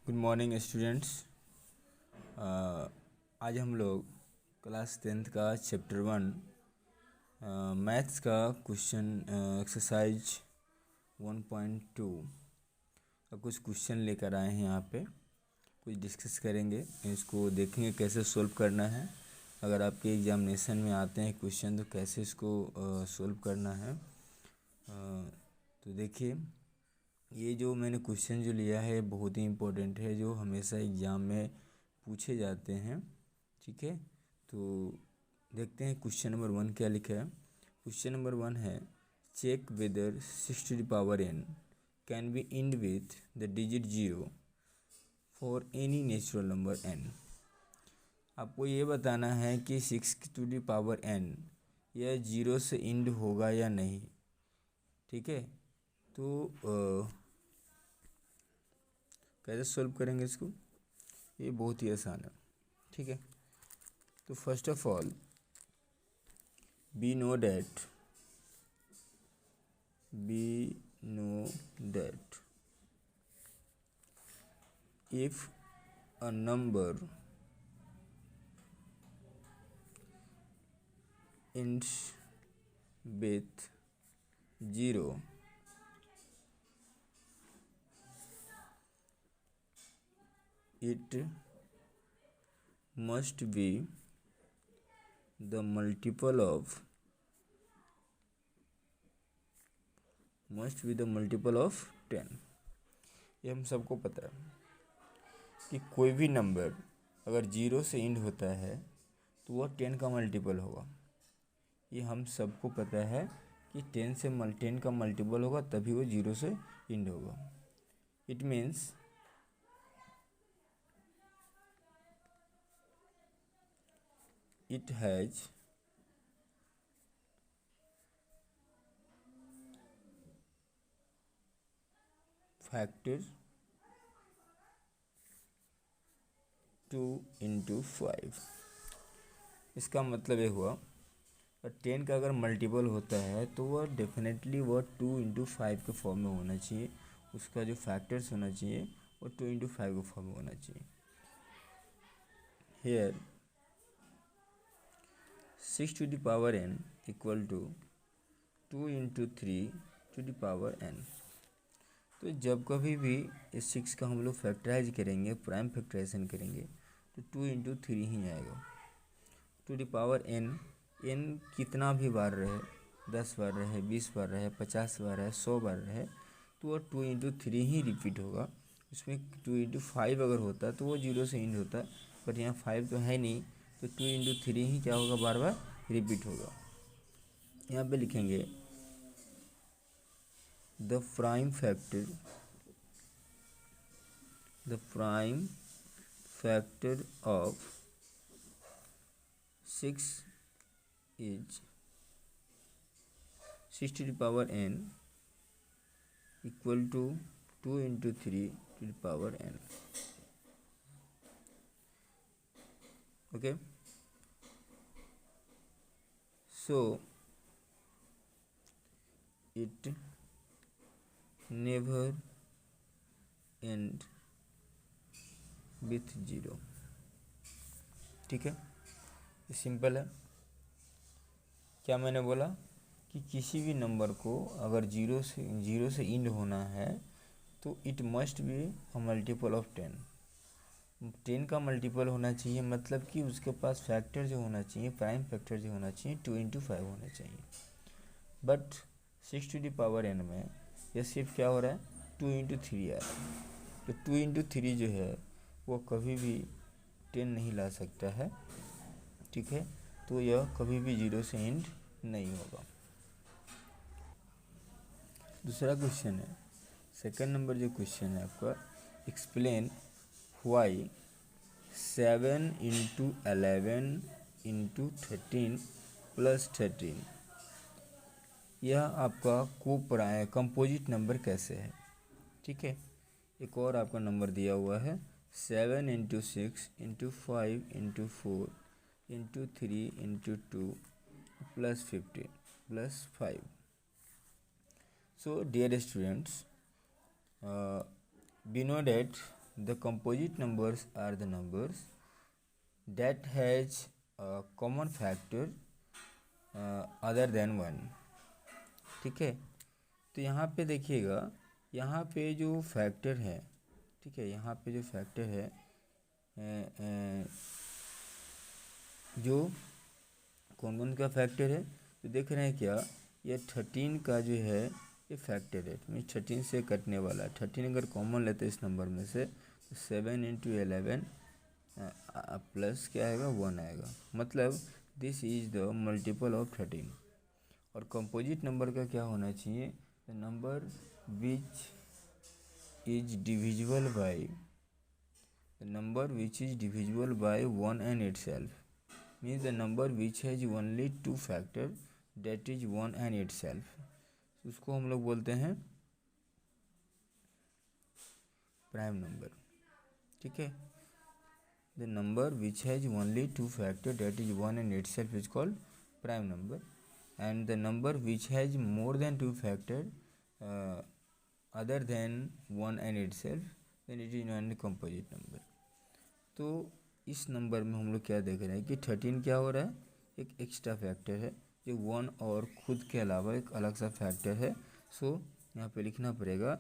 Good morning students. आज हम लोग क्लास 10th का चैप्टर 1 मैथ्स का क्वेश्चन एक्सरसाइज 1.2 का कुछ क्वेश्चन लेकर आए हैं। यहाँ पे कुछ डिस्कस करेंगे, इसको देखेंगे कैसे सोल्व करना है। अगर आपके एग्जामिनेशन में आते हैं क्वेश्चन तो कैसे इसको सोल्व करना है। तो देखिए, ये जो मैंने क्वेश्चन जो लिया है बहुत ही इम्पोर्टेंट है, जो हमेशा एग्ज़ाम में पूछे जाते हैं। ठीक है, तो देखते हैं क्वेश्चन नंबर 1 क्या लिखा है। क्वेश्चन नंबर 1 है, check whether 6 to the power n can be end with the digit 0 for any natural number n। आपको ये बताना है कि 6 to the power n यह 0 से इंड होगा या नहीं। ठीक है, तो कैसे सॉल्व करेंगे इसको, ये बहुत ही आसान है। ठीक है, तो first of all we know that if a number ends with 0 it must be the multiple of 10। ये हम सबको पता है कि कोई भी नंबर अगर 0 से इंड होता है तो वह 10 का मल्टीपल होगा। ये हम सबको पता है कि 10 का मल्टीपल होगा तभी वो 0 से इंड होगा। It means it has factor 2 into 5। इसका मतलब ये हुआ 10 का अगर मल्टीपल होता है तो वह डेफिनेटली वह 2 into 5 के फॉर्म में होना चाहिए। उसका जो फैक्टर्स होना चाहिए वो 2 into 5 के फॉर्म में होना चाहिए। Here 6 to the power n equal to 2 into 3 to the power n। तो जब कभी भी इस 6 का हम लोग फैक्टराइज करेंगे, प्राइम फैक्टराइजेशन करेंगे, तो 2 into 3 ही आएगा। टू द पावर n कितना भी बार रहे, 10 बार रहे, 20 बार रहे, 50 बार रहे, 100 बार रहे, तो वह 2 into 3 ही रिपीट होगा। उसमें 2 into 5 अगर होता तो वो 0 से इंड होता, बट यहाँ 5 तो है नहीं, तो 2 into 3 ही क्या होगा, बार बार रिपीट होगा। यहाँ पे लिखेंगे the prime factor of 6 is 6 to the power n equal to 2 into 3 to the power n। Okay, so it never end with 0। ठीक है, ये सिंपल है। क्या मैंने बोला कि किसी भी नंबर को अगर 0 से इंड होना है तो it must be a multiple of 10 का मल्टीपल होना चाहिए, मतलब कि उसके पास फैक्टर जो होना चाहिए, प्राइम फैक्टर जो होना चाहिए 2 into 5 होना चाहिए। But 6 to the power n में यह सिर्फ क्या हो रहा है, 2 into 3 आ रहा है। तो 2 into 3 जो है वो कभी भी 10 नहीं ला सकता है। ठीक है, तो यह कभी भी 0 से इंड नहीं होगा। दूसरा क्वेश्चन है, सेकंड नंबर जो क्वेश्चन है आपका, explain why 7 into 11 into 13 plus 13 यह आपका कंपोजिट नंबर कैसे है। ठीक है, एक और आपका नंबर दिया हुआ है 7 into 6 into 5 into 4 into 3 into 2 plus 15 plus 5। So dear students, we know that the composite numbers are the numbers that has common factor other than 1। ठीक है, तो यहाँ पे देखिएगा, यहाँ पे जो फैक्टर है, ठीक है, यहाँ पे जो फैक्टर है जो कौन कौन का फैक्टर है, तो देख रहे हैं क्या, ये 13 का जो है ये फैक्टर है, मीन 13 से कटने वाला है। 13 अगर कॉमन लेते हैं इस नंबर में से तो 7 × 11 प्लस क्या आएगा, 1 आएगा, मतलब this is the multiple of 13। और कंपोजिट नंबर का क्या होना चाहिए, the number which is divisible by the number which is divisible by 1 and itself, means the number which has only two factor, that is 1 and itself, उसको हम लोग बोलते हैं प्राइम नंबर। ठीक है, the number which has only two factor, that is 1 and itself, is called prime number, and the number which has more than two factor other than 1 and itself, then it is known as composite number। तो इस number में हम लोग क्या देख रहे हैं कि 13 क्या हो रहा है, एक एक्स्ट्रा फैक्टर है, जो 1 और खुद के अलावा एक अलग सा फैक्टर है। सो यहाँ पे लिखना पड़ेगा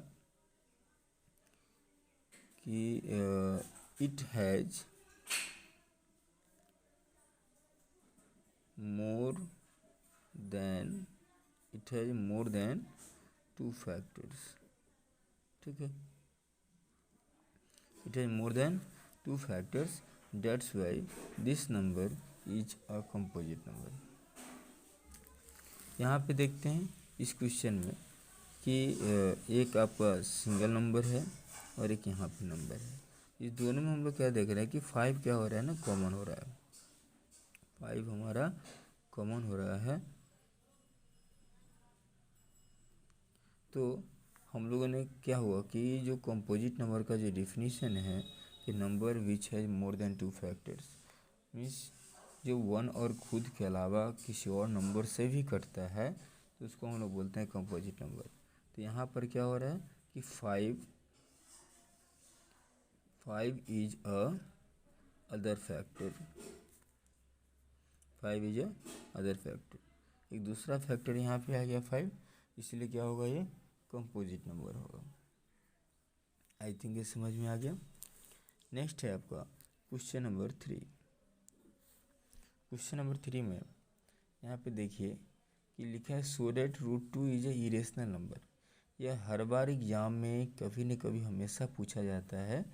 कि it has more than two factors. ठीक है, it has more than two factors, that's why this number is a composite number। यहाँ पे देखते हैं इस क्वेश्चन में कि एक आपका सिंगल नंबर है और एक यहाँ पे नंबर है। इस दोनों में हम लोग क्या देख रहे हैं कि 5 क्या हो रहा है ना, कॉमन हो रहा है, 5 हमारा कॉमन हो रहा है। तो हम लोगों ने क्या हुआ कि जो कंपोजिट नंबर का जो डिफिनीशन है कि number which has more than two factors, means जो 1 और खुद के अलावा किसी और नंबर से भी कटता है, तो उसको हम लोग बोलते हैं कंपोजिट नंबर। तो यहाँ पर क्या हो रहा है कि 5 is a other factor, 5 is a other factor, एक दूसरा फैक्टर यहाँ पे आ गया 5, इसलिए क्या होगा, ये कंपोजिट नंबर होगा। आई थिंक ये समझ में आ गया। नेक्स्ट है आपका क्वेश्चन नंबर 3। क्वेश्चन नंबर 3 में यहाँ पे देखिए कि लिखा है so that √2 is a irrational number. यह हर बार एग्जाम में कभी न कभी हमेशा पूछा जाता है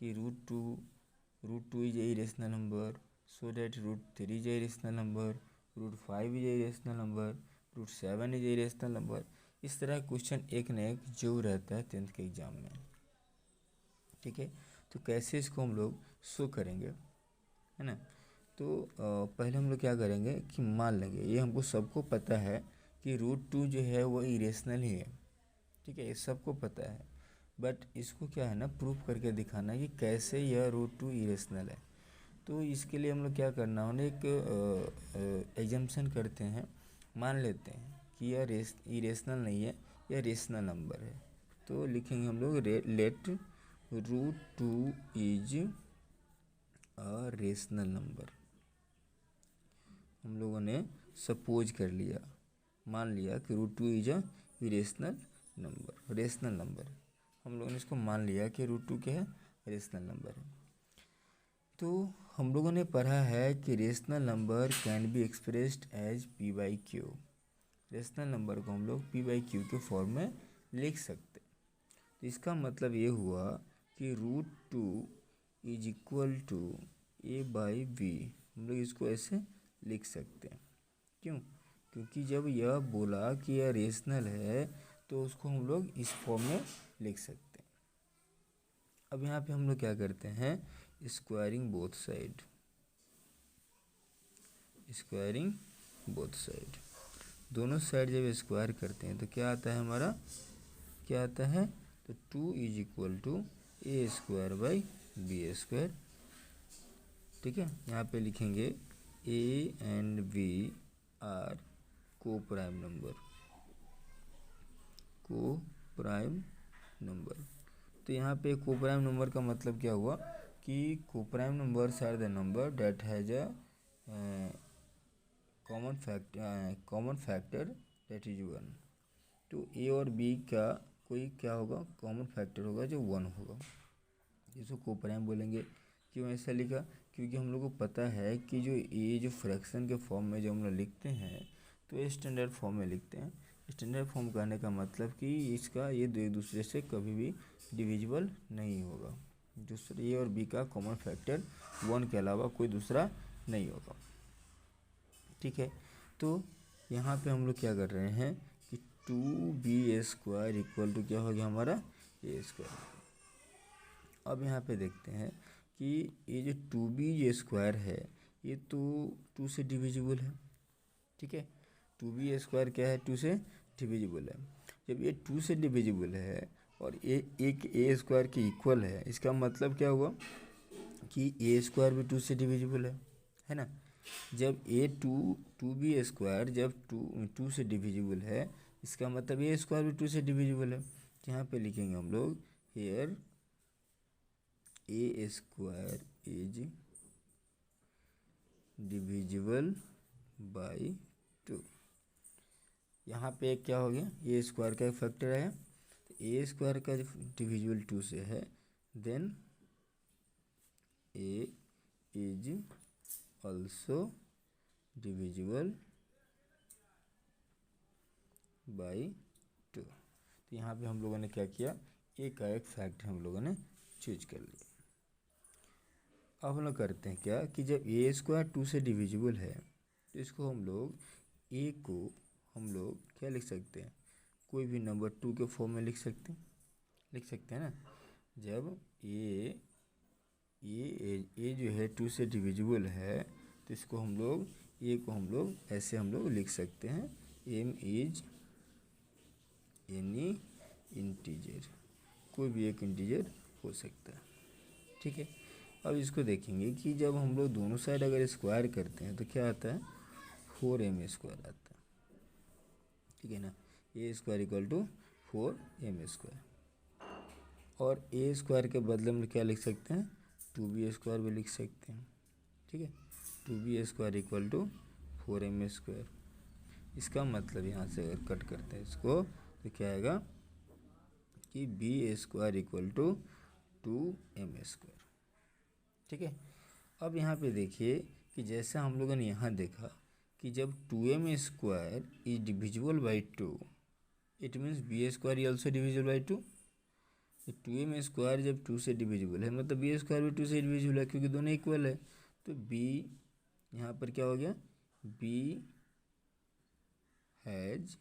कि √2 is a irrational number, so that √3 is a irrational number, √5 is a irrational number, √7 is a irrational number. इस तरह क्वेश्चन एक न एक जो रहता है 10th के एग्ज़ाम में। ठीक है, तो कैसे इसको हम लोग शो करेंगे, है ना। तो पहले हम लोग क्या करेंगे कि मान लेंगे, ये हमको सबको पता है कि √2 जो है वो इरेशनल ही है। ठीक है, ये सबको पता है, बट इसको क्या है ना, प्रूफ करके दिखाना है कि कैसे यह √2 इरेशनल है। तो इसके लिए हम लोग क्या करना है, एक एग्जाम्पशन करते हैं, मान लेते हैं कि यह इरेशनल नहीं है, यह रेशनल नंबर है। तो लिखेंगे हम लोग let √2 is a rational number. हम लोगों ने सपोज कर लिया, मान लिया कि √2 is a irrational number, rational number. हम लोगों ने इसको मान लिया कि √2 क्या है, रेशनल नंबर है। तो हम लोगों ने पढ़ा है कि rational number can be expressed as p/q। Rational number को हम लोग p/q के फॉर्म में लिख सकते। तो इसका मतलब ये हुआ कि √2 इज इक्वल टू a/b। हम लोग इसको ऐसे लिख सकते हैं। क्यों? क्योंकि जब यह बोला कि यह रेशनल है तो उसको हम लोग इस फॉर्म में लिख सकते हैं। अब यहाँ पे हम लोग क्या करते हैं, squaring both side, squaring both side, दोनों साइड जब स्क्वायर करते हैं तो क्या आता है हमारा, क्या आता है, तो 2 इज इक्वल टू a²/b²। ठीक है, यहाँ पे लिखेंगे a एंड b आर को प्राइम नंबर, को प्राइम नंबर। तो यहाँ पे कोप्राइम नंबर का मतलब क्या हुआ कि coprime numbers are the number that has a common factor that is 1। तो ए और बी का कोई क्या होगा, कॉमन फैक्टर होगा जो 1 होगा, इसको कोप्राइम बोलेंगे। क्यों ऐसा लिखा, क्योंकि हम लोग को पता है कि जो ये जो फ्रैक्शन के फॉर्म में जो हम लोग लिखते हैं तो ये स्टैंडर्ड फॉर्म में लिखते हैं। स्टैंडर्ड फॉर्म कहने का मतलब कि इसका ये एक दूसरे से कभी भी डिविजिबल नहीं होगा। दूसरे ए और बी का कॉमन फैक्टर 1 के अलावा कोई दूसरा नहीं होगा। ठीक है, तो यहाँ पे हम लोग क्या कर रहे हैं कि 2b² इक्वल टू क्या हो गया हमारा a²। अब यहाँ पे देखते हैं कि ये जो 2b² है ये तो 2 से डिविजिबल है। ठीक है, 2b² क्या है, 2 से डिविजिबल है। जब ये 2 से डिविजिबल है और ये एक a² के इक्वल है, इसका मतलब क्या हुआ कि a² भी 2 से डिविजिबल है ना। जब टू बी स्क्वायर जब टू से डिविजिबल है, इसका मतलब a² भी 2 से डिविजिबल है। यहाँ पे लिखेंगे हम लोग hair a² is divisible by 2। यहाँ पे क्या हो गया, a² का एक फैक्टर आया, तो a² का डिविजिबल 2 से है, then a is also divisible by 2। तो यहाँ पे हम लोगों ने क्या किया, ए का एक फैक्टर हम लोगों ने चूज कर लिया। अब हम लोग करते हैं क्या कि जब a² 2 से डिविजिबल है तो इसको हम लोग a को हम लोग क्या लिख सकते हैं, कोई भी नंबर 2 के फॉर्म में लिख सकते हैं ना। जब ए जो है 2 से डिविजिबल है तो इसको हम लोग ए को हम लोग ऐसे हम लोग लिख सकते हैं, m इज एनी इंटीजर, कोई भी एक इंटीजर हो सकता है। ठीक है, अब इसको देखेंगे कि जब हम लोग दोनों साइड अगर स्क्वायर करते हैं तो क्या आता है, 4m² आता है। ठीक है ना, a² इक्वल टू 4m²। और a² के बदले में क्या लिख सकते हैं, 2b² भी लिख सकते हैं। ठीक है, 2b² इक्वल टू 4m²। इसका मतलब यहाँ से अगर कट करते हैं इसको तो क्या आएगा कि b² इक्वल टू 2m²। ठीक है, अब यहाँ पे देखिए कि जैसा हम लोगों ने यहाँ देखा कि जब 2m² is divisible by 2, it means b² is also divisible by 2। 2m² जब 2 से डिविजिबल है मतलब b² भी 2 से डिविजिबल है, क्योंकि दोनों इक्वल है। तो b यहाँ पर क्या हो गया, b हैज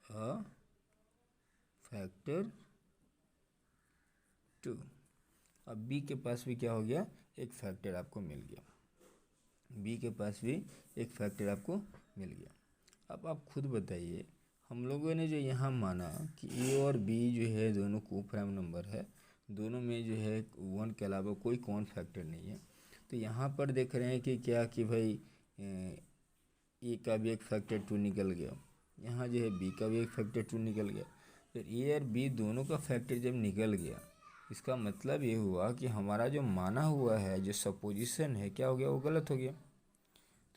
अ फैक्टर 2। अब b के पास भी क्या हो गया, एक फैक्टर आपको मिल गया, b के पास भी एक फैक्टर आपको मिल गया। अब आप खुद बताइए, हम लोगों ने जो यहाँ माना कि a और b जो है दोनों कोप्राइम नंबर है, दोनों में जो है 1 के अलावा कोई कॉमन फैक्टर नहीं है। तो यहाँ पर देख रहे हैं कि क्या कि भाई a का भी एक फैक्टर 2 निकल गया, यहाँ जो है b का भी एक फैक्टर 2 निकल गया। फिर a और b दोनों का फैक्टर जब निकल गया, इसका मतलब ये हुआ कि हमारा जो माना हुआ है जो सपोजिशन है क्या हो गया, वो गलत हो गया।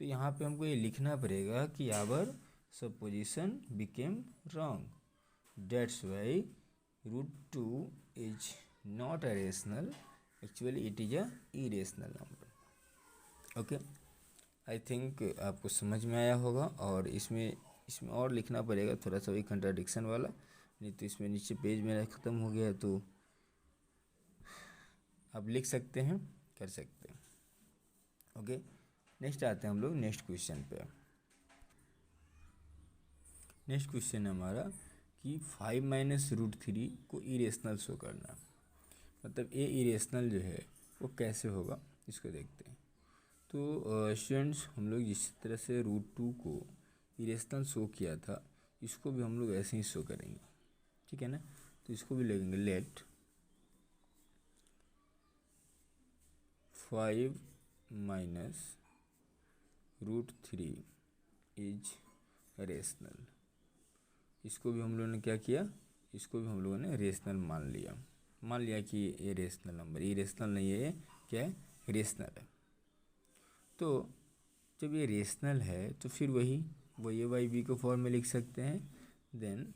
तो यहाँ पे हमको ये लिखना पड़ेगा कि our supposition became wrong, that's why √2 is not a rational, actually it is a irrational number. Okay, I think आपको समझ में आया होगा। और इसमें और लिखना पड़ेगा थोड़ा सा भी कंट्राडिक्शन वाला, नहीं तो इसमें नीचे पेज मेरा ख़त्म हो गया, तो आप लिख सकते हैं, कर सकते हैं। ओके, नेक्स्ट आते हैं हम लोग नेक्स्ट क्वेश्चन पे। नेक्स्ट क्वेश्चन है हमारा कि 5 - √3 को इरेशनल शो करना, मतलब ये इरेशनल जो है वो कैसे होगा, इसको देखते हैं। तो स्टूडेंट्स, हम लोग जिस तरह से √2 को इरेशनल शो किया था, इसको भी हम लोग ऐसे ही शो करेंगे। ठीक है ना, तो इसको भी लिखेंगे लेट 5 - √3 इज रेशनल। इसको भी हम लोगों ने क्या किया, इसको भी हम लोगों ने रेशनल मान लिया। मान लिया कि ये रेशनल नंबर, ये रेशनल नहीं है, ये क्या है, रेशनल है। तो जब ये रेशनल है तो फिर वही ए बाई बी को फॉर्म में लिख सकते हैं। देन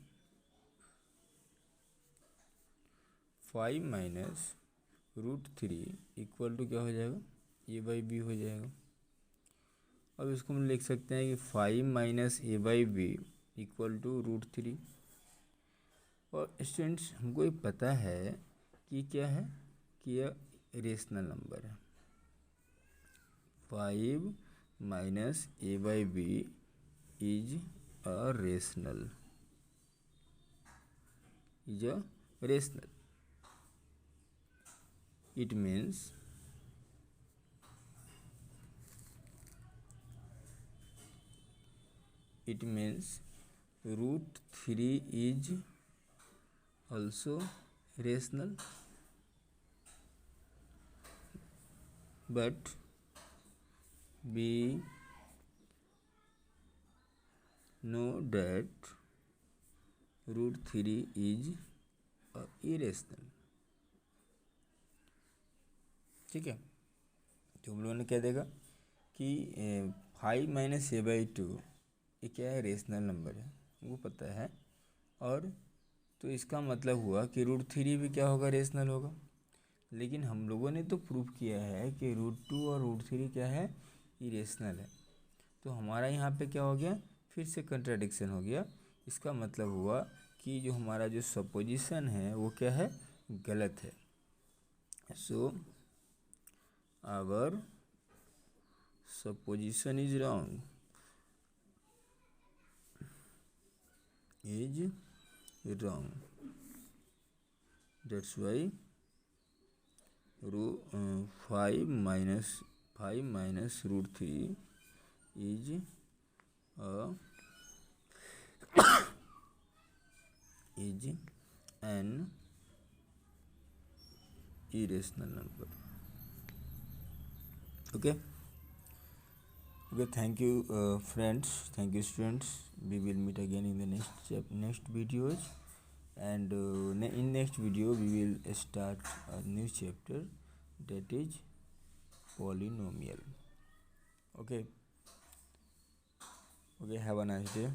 5 माइनस √3 इक्वल टू क्या हो जाएगा, ए बाई बी हो जाएगा। अब इसको हम लिख सकते हैं कि 5 minus a by b equal to √3। और स्टूडेंट्स हमको ये पता है कि क्या है, कि यह रेशनल नंबर है। 5 minus a by b is a rational, it means √3 is also rational, but we know that √3 is irrational। ठीक है, तो हम लोगों ने क्या देखा कि 5 माइनस ए बाई 2 ये क्या है, रेशनल नंबर है, वो पता है। और तो इसका मतलब हुआ कि √3 भी क्या होगा, रेशनल होगा। लेकिन हम लोगों ने तो प्रूफ किया है कि √2 और √3 क्या है, इरेशनल है। तो हमारा यहाँ पे क्या हो गया, फिर से कंट्राडिक्शन हो गया। इसका मतलब हुआ कि जो हमारा जो सपोजिशन है वो क्या है, गलत है। So our supposition is wrong, that's why 5 minus √3 is an irrational number। okay, thank you friends, thank you students, we will meet again in the next videos, and in next video we will start a new chapter, that is polynomial। okay, have a nice day।